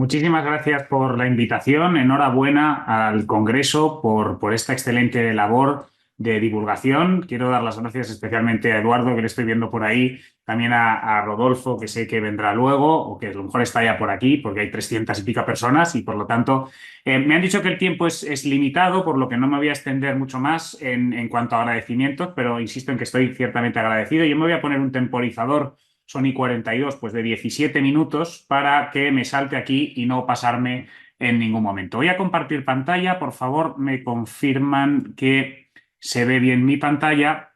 Muchísimas gracias por la invitación. Enhorabuena al Congreso por esta excelente labor de divulgación. Quiero dar las gracias especialmente a Eduardo, que le estoy viendo por ahí, también a Rodolfo, que sé que vendrá luego, o que a lo mejor está ya por aquí, porque hay 300 y pico personas y por lo tanto me han dicho que el tiempo es limitado, por lo que no me voy a extender mucho más en cuanto a agradecimientos, pero insisto en que estoy ciertamente agradecido. Yo me voy a poner un temporizador son y 42, pues de 17 minutos para que me salte aquí y no pasarme en ningún momento. Voy a compartir pantalla, por favor, me confirman que se ve bien mi pantalla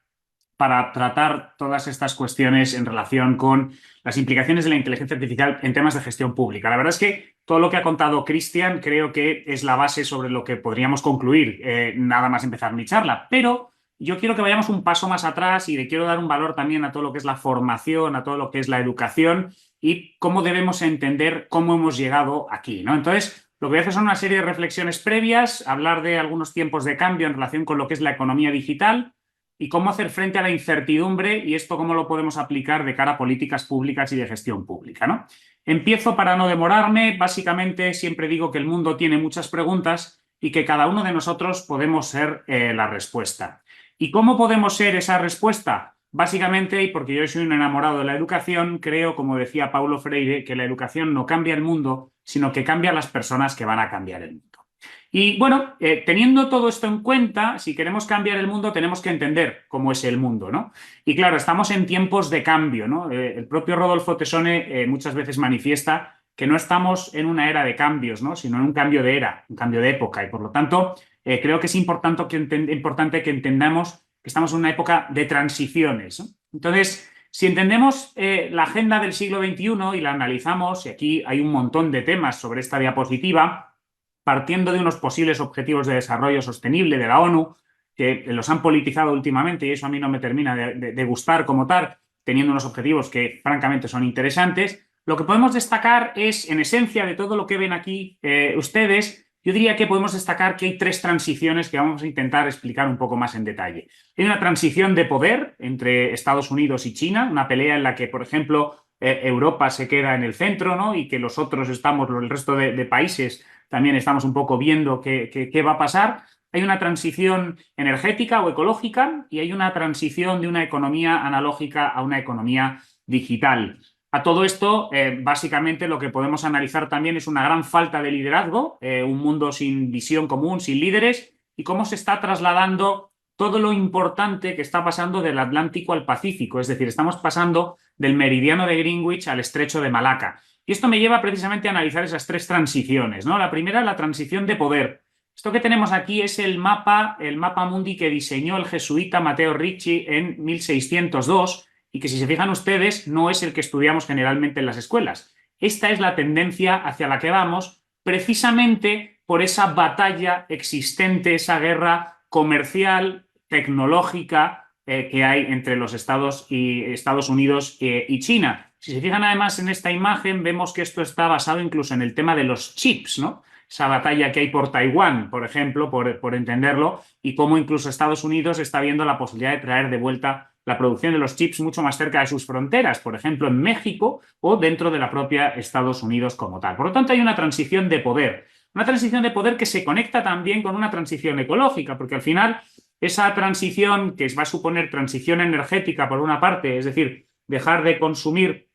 para tratar todas estas cuestiones en relación con las implicaciones de la inteligencia artificial en temas de gestión pública. La verdad es que todo lo que ha contado Cristian creo que es la base sobre lo que podríamos concluir, nada más empezar mi charla, pero yo quiero que vayamos un paso más atrás y le quiero dar un valor también a todo lo que es la formación, a todo lo que es la educación y cómo debemos entender cómo hemos llegado aquí, ¿no? Entonces, lo que voy a hacer son una serie de reflexiones previas, hablar de algunos tiempos de cambio en relación con lo que es la economía digital y cómo hacer frente a la incertidumbre y esto cómo lo podemos aplicar de cara a políticas públicas y de gestión pública, ¿no? Empiezo para no demorarme. Básicamente siempre digo que el mundo tiene muchas preguntas y que cada uno de nosotros podemos ser la respuesta. ¿Y cómo podemos ser esa respuesta? Básicamente, y porque yo soy un enamorado de la educación, creo, como decía Paulo Freire, que la educación no cambia el mundo, sino que cambia a las personas que van a cambiar el mundo. Y bueno, teniendo todo esto en cuenta, si queremos cambiar el mundo, tenemos que entender cómo es el mundo, ¿no? Y claro, estamos en tiempos de cambio, ¿no? El propio Rodolfo Tesone muchas veces manifiesta que no estamos en una era de cambios, ¿no? Sino en un cambio de era, un cambio de época. Y por lo tanto, creo que es importante que entendamos que estamos en una época de transiciones, ¿no? Entonces, si entendemos la agenda del siglo XXI y la analizamos, y aquí hay un montón de temas sobre esta diapositiva, partiendo de unos posibles objetivos de desarrollo sostenible de la ONU, que los han politizado últimamente y eso a mí no me termina de gustar como tal, teniendo unos objetivos que francamente son interesantes. Lo que podemos destacar es, en esencia de todo lo que ven aquí ustedes, yo diría que podemos destacar que hay tres transiciones que vamos a intentar explicar un poco más en detalle. Hay una transición de poder entre Estados Unidos y China, una pelea en la que, por ejemplo, Europa se queda en el centro, ¿no? Y que los otros estamos, el resto de países, también estamos un poco viendo qué va a pasar. Hay una transición energética o ecológica y hay una transición de una economía analógica a una economía digital. A todo esto, básicamente lo que podemos analizar también es una gran falta de liderazgo, un mundo sin visión común, sin líderes, y cómo se está trasladando todo lo importante que está pasando del Atlántico al Pacífico. Es decir, estamos pasando del meridiano de Greenwich al estrecho de Malaca. Y esto me lleva precisamente a analizar esas tres transiciones, ¿no? La primera, la transición de poder. Esto que tenemos aquí es el mapa mundi que diseñó el jesuita Matteo Ricci en 1602 y que, si se fijan ustedes, no es el que estudiamos generalmente en las escuelas. Esta es la tendencia hacia la que vamos, precisamente por esa batalla existente, esa guerra comercial, tecnológica, que hay entre los Estados Unidos y China. Si se fijan además en esta imagen, vemos que esto está basado incluso en el tema de los chips, ¿no? Esa batalla que hay por Taiwán, por ejemplo, por entenderlo, y cómo incluso Estados Unidos está viendo la posibilidad de traer de vuelta la producción de los chips mucho más cerca de sus fronteras, por ejemplo, en México o dentro de la propia Estados Unidos como tal. Por lo tanto, hay una transición de poder. Una transición de poder que se conecta también con una transición ecológica, porque al final esa transición que va a suponer transición energética por una parte, es decir, dejar de consumir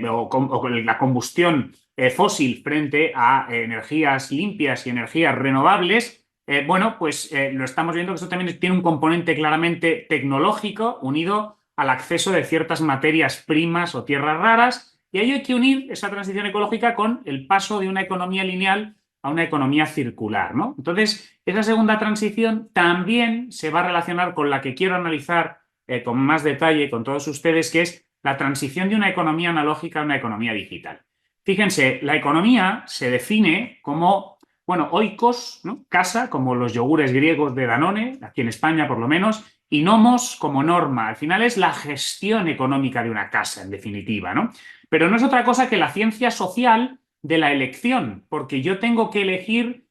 o la combustión fósil frente a energías limpias y energías renovables, bueno, pues lo estamos viendo que esto también tiene un componente claramente tecnológico unido al acceso de ciertas materias primas o tierras raras, y ahí hay que unir esa transición ecológica con el paso de una economía lineal a una economía circular, ¿no? Entonces, esa segunda transición también se va a relacionar con la que quiero analizar con más detalle con todos ustedes, que es la transición de una economía analógica a una economía digital. Fíjense, la economía se define como, bueno, oikos, ¿no? Casa, como los yogures griegos de Danone, aquí en España por lo menos, y nomos como norma. Al final es la gestión económica de una casa, en definitiva, ¿no? Pero no es otra cosa que la ciencia social de la elección, porque yo tengo que elegir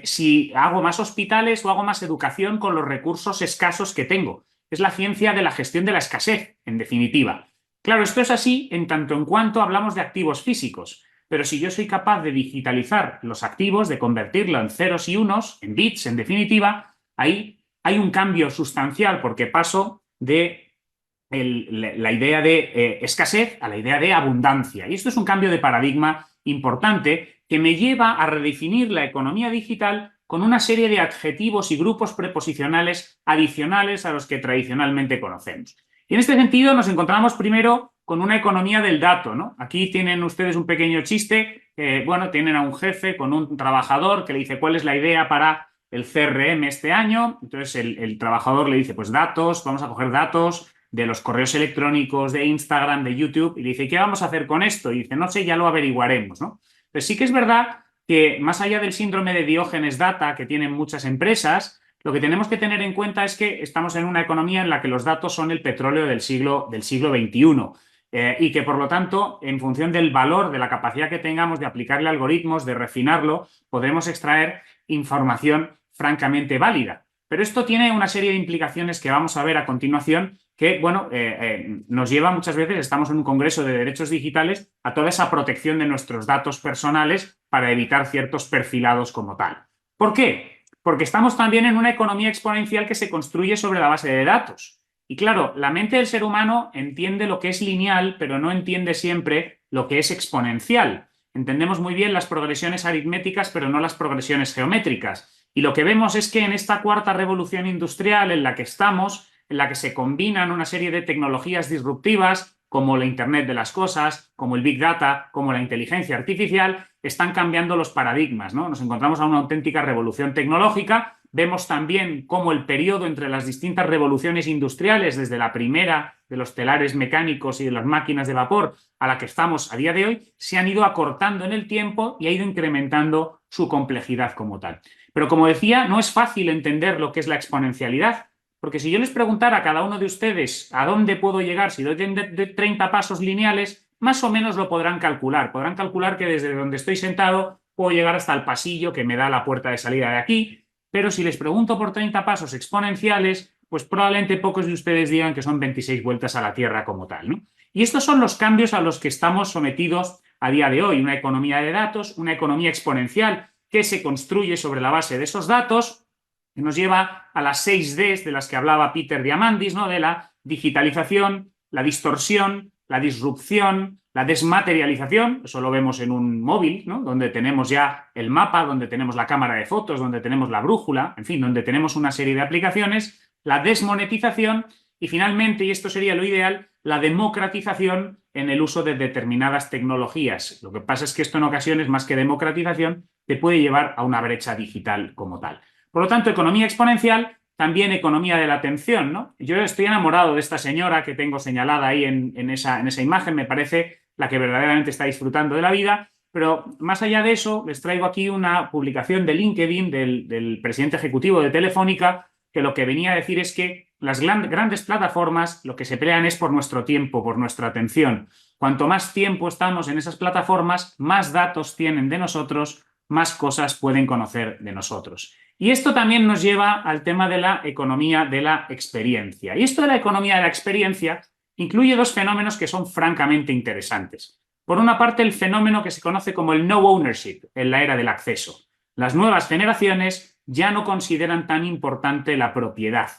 si hago más hospitales o hago más educación con los recursos escasos que tengo. Es la ciencia de la gestión de la escasez, en definitiva. Claro, esto es así en tanto en cuanto hablamos de activos físicos, pero si yo soy capaz de digitalizar los activos, de convertirlo en ceros y unos, en bits, en definitiva, ahí hay un cambio sustancial porque paso de la idea de escasez a la idea de abundancia. Y esto es un cambio de paradigma importante que me lleva a redefinir la economía digital con una serie de adjetivos y grupos preposicionales adicionales a los que tradicionalmente conocemos. Y en este sentido nos encontramos primero con una economía del dato, ¿no? Aquí tienen ustedes un pequeño chiste, bueno, tienen a un jefe con un trabajador que le dice cuál es la idea para el CRM este año. Entonces el trabajador le dice, pues datos, vamos a coger datos de los correos electrónicos, de Instagram, de YouTube, y le dice, ¿qué vamos a hacer con esto? Y dice, no sé, ya lo averiguaremos, ¿no? Pero sí que es verdad que más allá del síndrome de Diógenes Data que tienen muchas empresas, lo que tenemos que tener en cuenta es que estamos en una economía en la que los datos son el petróleo del siglo XXI. Y que, por lo tanto, en función del valor, de la capacidad que tengamos de aplicarle algoritmos, de refinarlo, podremos extraer información francamente válida. Pero esto tiene una serie de implicaciones que vamos a ver a continuación que, bueno, nos lleva muchas veces, estamos en un congreso de derechos digitales, a toda esa protección de nuestros datos personales para evitar ciertos perfilados como tal. ¿Por qué? Porque estamos también en una economía exponencial que se construye sobre la base de datos. Y claro, la mente del ser humano entiende lo que es lineal, pero no entiende siempre lo que es exponencial. Entendemos muy bien las progresiones aritméticas, pero no las progresiones geométricas. Y lo que vemos es que en esta cuarta revolución industrial en la que estamos, en la que se combinan una serie de tecnologías disruptivas, como la Internet de las cosas, como el Big Data, como la inteligencia artificial, están cambiando los paradigmas, ¿no? Nos encontramos a una auténtica revolución tecnológica. Vemos también cómo el periodo entre las distintas revoluciones industriales, desde la primera de los telares mecánicos y de las máquinas de vapor a la que estamos a día de hoy, se han ido acortando en el tiempo y ha ido incrementando su complejidad como tal. Pero como decía, no es fácil entender lo que es la exponencialidad, porque si yo les preguntara a cada uno de ustedes a dónde puedo llegar si doy 30 pasos lineales, más o menos lo podrán calcular. Podrán calcular que desde donde estoy sentado puedo llegar hasta el pasillo que me da la puerta de salida de aquí, pero si les pregunto por 30 pasos exponenciales, pues probablemente pocos de ustedes digan que son 26 vueltas a la Tierra como tal, ¿no? Y estos son los cambios a los que estamos sometidos a día de hoy. Una economía de datos, una economía exponencial que se construye sobre la base de esos datos, que nos lleva a las 6 Ds de las que hablaba Peter Diamandis, ¿no? De la digitalización, la distorsión, la disrupción, la desmaterialización. Eso lo vemos en un móvil, ¿no? Donde tenemos ya el mapa, donde tenemos la cámara de fotos, donde tenemos la brújula, en fin, donde tenemos una serie de aplicaciones, la desmonetización y finalmente, y esto sería lo ideal, la democratización en el uso de determinadas tecnologías. Lo que pasa es que esto en ocasiones, más que democratización, te puede llevar a una brecha digital como tal. Por lo tanto, economía exponencial, también economía de la atención, ¿no? Yo estoy enamorado de esta señora que tengo señalada ahí en esa imagen, me parece la que verdaderamente está disfrutando de la vida, pero más allá de eso, les traigo aquí una publicación de LinkedIn del presidente ejecutivo de Telefónica, que lo que venía a decir es que las grandes plataformas lo que se pelean es por nuestro tiempo, por nuestra atención. Cuanto más tiempo estamos en esas plataformas, más datos tienen de nosotros, más cosas pueden conocer de nosotros. Y esto también nos lleva al tema de la economía de la experiencia. Y esto de la economía de la experiencia incluye dos fenómenos que son francamente interesantes. Por una parte, el fenómeno que se conoce como el no ownership en la era del acceso. Las nuevas generaciones ya no consideran tan importante la propiedad.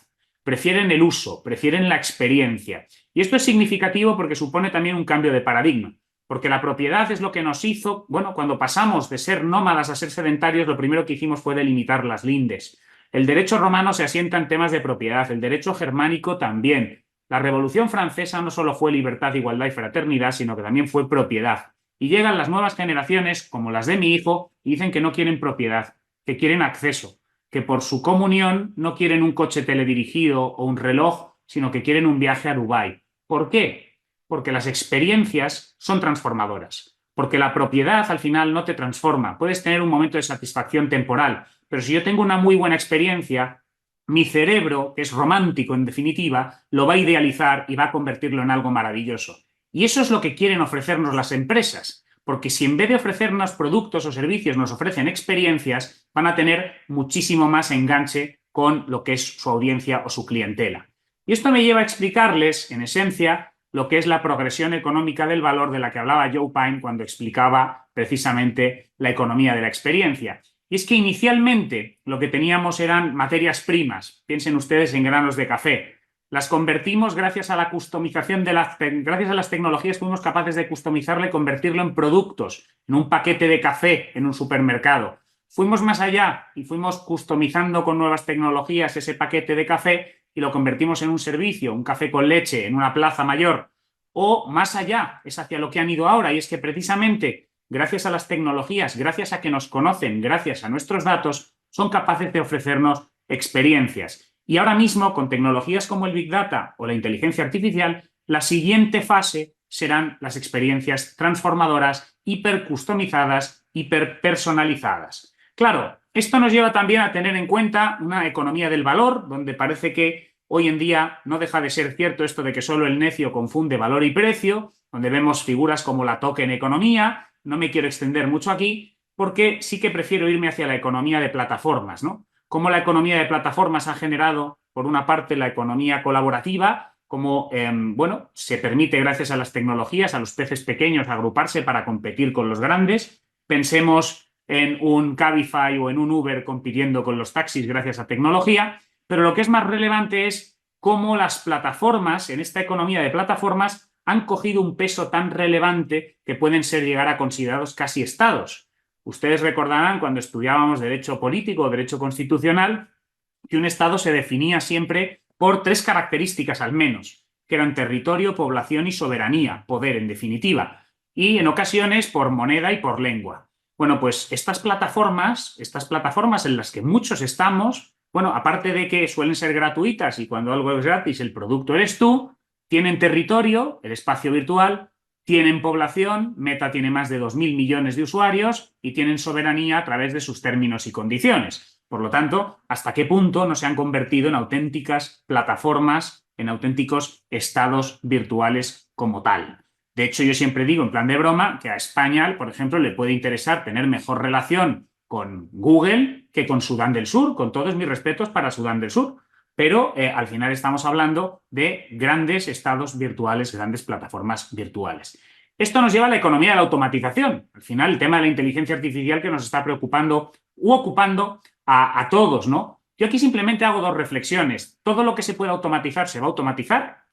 Prefieren el uso, prefieren la experiencia. Y esto es significativo porque supone también un cambio de paradigma. Porque la propiedad es lo que nos hizo, bueno, cuando pasamos de ser nómadas a ser sedentarios, lo primero que hicimos fue delimitar las lindes. El derecho romano se asienta en temas de propiedad, el derecho germánico también. La Revolución Francesa no solo fue libertad, igualdad y fraternidad, sino que también fue propiedad. Y llegan las nuevas generaciones, como las de mi hijo, y dicen que no quieren propiedad, que quieren acceso, que por su comunión no quieren un coche teledirigido o un reloj, sino que quieren un viaje a Dubái. ¿Por qué? Porque las experiencias son transformadoras, porque la propiedad al final no te transforma. Puedes tener un momento de satisfacción temporal, pero si yo tengo una muy buena experiencia, mi cerebro, que es romántico en definitiva, lo va a idealizar y va a convertirlo en algo maravilloso. Y eso es lo que quieren ofrecernos las empresas, porque si en vez de ofrecernos productos o servicios nos ofrecen experiencias, van a tener muchísimo más enganche con lo que es su audiencia o su clientela. Y esto me lleva a explicarles, en esencia, lo que es la progresión económica del valor de la que hablaba Joe Pine cuando explicaba precisamente la economía de la experiencia. Y es que inicialmente lo que teníamos eran materias primas, piensen ustedes en granos de café. Las convertimos gracias a la customización gracias a las tecnologías fuimos capaces de customizarlo y convertirlo en productos, en un paquete de café en un supermercado. Fuimos más allá y fuimos customizando con nuevas tecnologías ese paquete de café y lo convertimos en un servicio, un café con leche en una plaza mayor. O más allá, es hacia lo que han ido ahora, y es que precisamente gracias a las tecnologías, gracias a que nos conocen, gracias a nuestros datos, son capaces de ofrecernos experiencias. Y ahora mismo, con tecnologías como el Big Data o la inteligencia artificial, la siguiente fase serán las experiencias transformadoras, hipercustomizadas, hiperpersonalizadas. Claro, esto nos lleva también a tener en cuenta una economía del valor, donde parece que hoy en día no deja de ser cierto esto de que solo el necio confunde valor y precio, donde vemos figuras como la token economía. No me quiero extender mucho aquí, porque sí que prefiero irme hacia la economía de plataformas, ¿no? Cómo la economía de plataformas ha generado, por una parte, la economía colaborativa, cómo bueno, se permite, gracias a las tecnologías, a los peces pequeños agruparse para competir con los grandes. Pensemos en un Cabify o en un Uber compitiendo con los taxis gracias a tecnología, pero lo que es más relevante es cómo las plataformas, en esta economía de plataformas, han cogido un peso tan relevante que pueden llegar a considerados casi estados. Ustedes recordarán cuando estudiábamos derecho político o derecho constitucional que un estado se definía siempre por 3 características al menos, que eran territorio, población y soberanía, poder en definitiva, y en ocasiones por moneda y por lengua. Bueno, pues estas plataformas en las que muchos estamos, bueno, aparte de que suelen ser gratuitas y cuando algo es gratis el producto eres tú, tienen territorio, el espacio virtual, tienen población, Meta tiene más de 2.000 millones de usuarios y tienen soberanía a través de sus términos y condiciones. Por lo tanto, ¿hasta qué punto no se han convertido en auténticas plataformas, en auténticos estados virtuales como tal? De hecho, yo siempre digo, en plan de broma, que a España, por ejemplo, le puede interesar tener mejor relación con Google que con Sudán del Sur, con todos mis respetos para Sudán del Sur. Pero al final estamos hablando de grandes estados virtuales, grandes plataformas virtuales. Esto nos lleva a la economía de la automatización. Al final, el tema de la inteligencia artificial que nos está preocupando u ocupando a todos, ¿no? Yo aquí simplemente hago 2 reflexiones. Todo lo que se pueda automatizar se va a automatizar,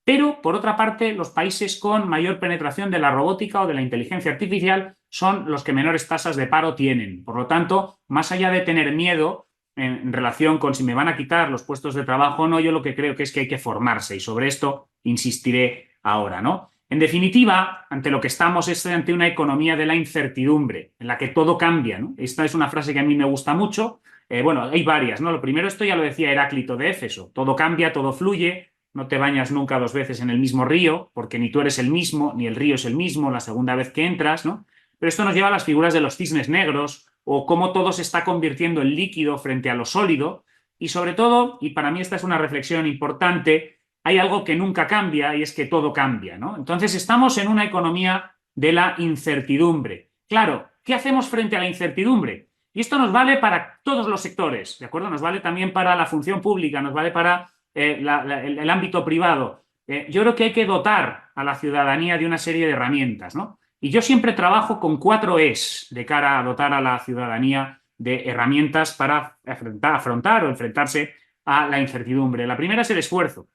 pero, por otra parte, los países con mayor penetración de la robótica o de la inteligencia artificial son los que menores tasas de paro tienen. Por lo tanto, más allá de tener miedo en relación con si me van a quitar los puestos de trabajo o no, yo lo que creo que es que hay que formarse y sobre esto insistiré ahora, ¿no? En definitiva, ante lo que estamos es ante una economía de la incertidumbre, en la que todo cambia, ¿no? Esta es una frase que a mí me gusta mucho. Bueno, hay varias, ¿no? Lo primero, esto ya lo decía Heráclito de Éfeso, todo cambia, todo fluye, no te bañas nunca 2 veces en el mismo río, porque ni tú eres el mismo, ni el río es el mismo la segunda vez que entras, ¿no? Pero esto nos lleva a las figuras de los cisnes negros, o cómo todo se está convirtiendo en líquido frente a lo sólido, y sobre todo, y para mí esta es una reflexión importante, hay algo que nunca cambia y es que todo cambia, ¿no? Entonces estamos en una economía de la incertidumbre. Claro, ¿qué hacemos frente a la incertidumbre? Y esto nos vale para todos los sectores, ¿de acuerdo? Nos vale también para la función pública, nos vale para el ámbito privado. Yo creo que hay que dotar a la ciudadanía de una serie de herramientas, ¿no? Y yo siempre trabajo con 4 Es de cara a dotar a la ciudadanía de herramientas para afrontar o enfrentarse a la incertidumbre. La primera es el esfuerzo.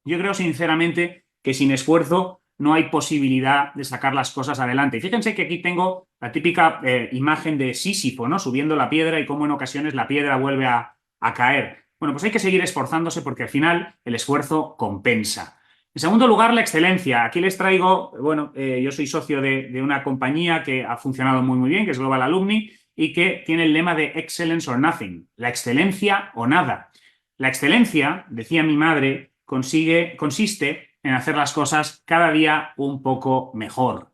Yo creo sinceramente que sin esfuerzo no hay posibilidad de sacar las cosas adelante. Y fíjense que aquí tengo la típica imagen de Sísifo, ¿no? Subiendo la piedra y cómo en ocasiones la piedra vuelve a caer. Bueno, pues hay que seguir esforzándose porque al final el esfuerzo compensa. En segundo lugar, la excelencia. Aquí les traigo, bueno, yo soy socio de una compañía que ha funcionado muy bien, que es Global Alumni, y que tiene el lema de Excellence or Nothing, la excelencia o nada. La excelencia, decía mi madre, consiste en hacer las cosas cada día un poco mejor.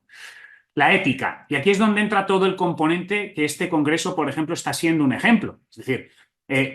La ética, y aquí es donde entra todo el componente que este congreso, por ejemplo, está siendo un ejemplo. Es decir,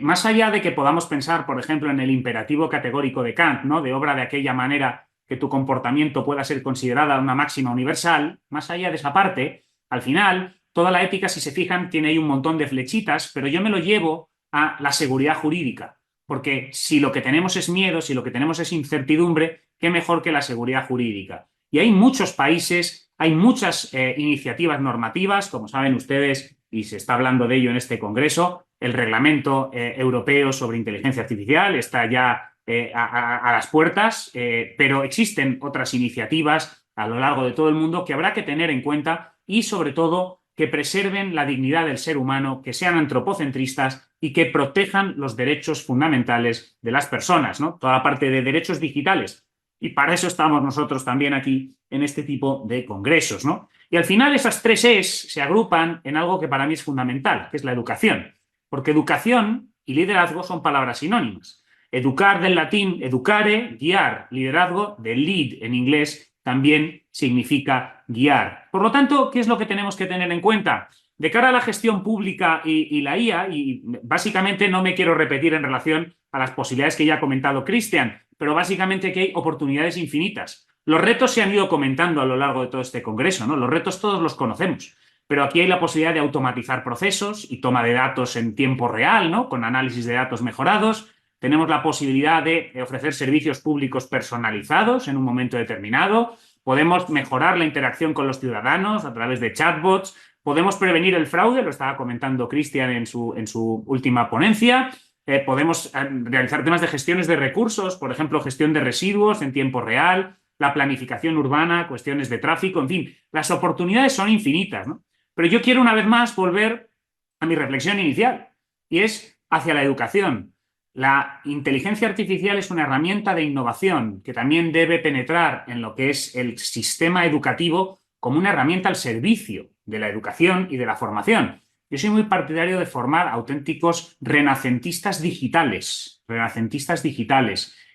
más allá de que podamos pensar, por ejemplo, en el imperativo categórico de Kant, ¿no? De obra de aquella manera que tu comportamiento pueda ser considerada una máxima universal, más allá de esa parte, al final, toda la ética, si se fijan, tiene ahí un montón de flechitas, pero yo me lo llevo a la seguridad jurídica. Porque si lo que tenemos es miedo, si lo que tenemos es incertidumbre, qué mejor que la seguridad jurídica. Y hay muchos países, hay muchas iniciativas normativas, como saben ustedes, y se está hablando de ello en este Congreso, el Reglamento Europeo sobre Inteligencia Artificial está ya a las puertas, pero existen otras iniciativas a lo largo de todo el mundo que habrá que tener en cuenta y, sobre todo, que preserven la dignidad del ser humano, que sean antropocentristas y que protejan los derechos fundamentales de las personas, ¿no? Toda la parte de derechos digitales. Y para eso estamos nosotros también aquí en este tipo de congresos, ¿no? Y al final esas tres E's se agrupan en algo que para mí es fundamental, que es la educación. Porque educación y liderazgo son palabras sinónimas. Educar del latín educare, guiar. Liderazgo del lead en inglés también significa guiar. Por lo tanto, ¿qué es lo que tenemos que tener en cuenta? De cara a la gestión pública y la IA, y básicamente no me quiero repetir en relación a las posibilidades que ya ha comentado Cristian, pero básicamente que hay oportunidades infinitas. Los retos se han ido comentando a lo largo de todo este congreso, ¿no? Los retos todos los conocemos, pero aquí hay la posibilidad de automatizar procesos y toma de datos en tiempo real, ¿no? Con análisis de datos mejorados. Tenemos la posibilidad de ofrecer servicios públicos personalizados en un momento determinado. Podemos mejorar la interacción con los ciudadanos a través de chatbots. Podemos prevenir el fraude, lo estaba comentando Cristian en su última ponencia. Podemos realizar temas de gestiones de recursos, por ejemplo, gestión de residuos en tiempo real, la planificación urbana, cuestiones de tráfico, en fin, las oportunidades son infinitas, ¿no? Pero yo quiero una vez más volver a mi reflexión inicial, y es hacia la educación. La inteligencia artificial es una herramienta de innovación que también debe penetrar en lo que es el sistema educativo como una herramienta al servicio de la educación y de la formación. Yo soy muy partidario de formar auténticos renacentistas digitales,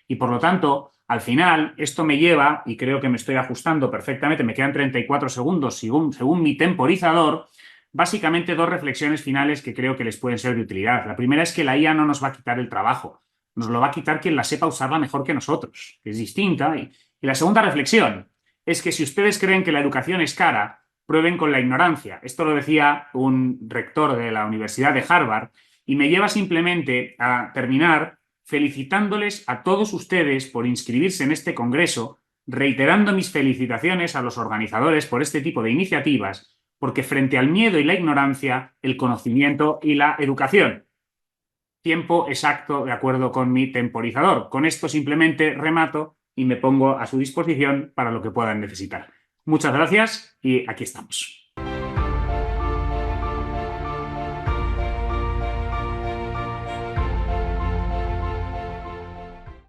y por lo tanto, al final, esto me lleva, y creo que me estoy ajustando perfectamente, me quedan 34 segundos según mi temporizador, básicamente dos reflexiones finales que creo que les pueden ser de utilidad. La primera es que la IA no nos va a quitar el trabajo, nos lo va a quitar quien la sepa usarla mejor que nosotros, que es distinta. Y la segunda reflexión es que si ustedes creen que la educación es cara, prueben con la ignorancia. Esto lo decía un rector de la Universidad de Harvard y me lleva simplemente a terminar felicitándoles a todos ustedes por inscribirse en este congreso, reiterando mis felicitaciones a los organizadores por este tipo de iniciativas, porque frente al miedo y la ignorancia, el conocimiento y la educación. Tiempo exacto de acuerdo con mi temporizador. Con esto simplemente remato y me pongo a su disposición para lo que puedan necesitar. Muchas gracias y aquí estamos.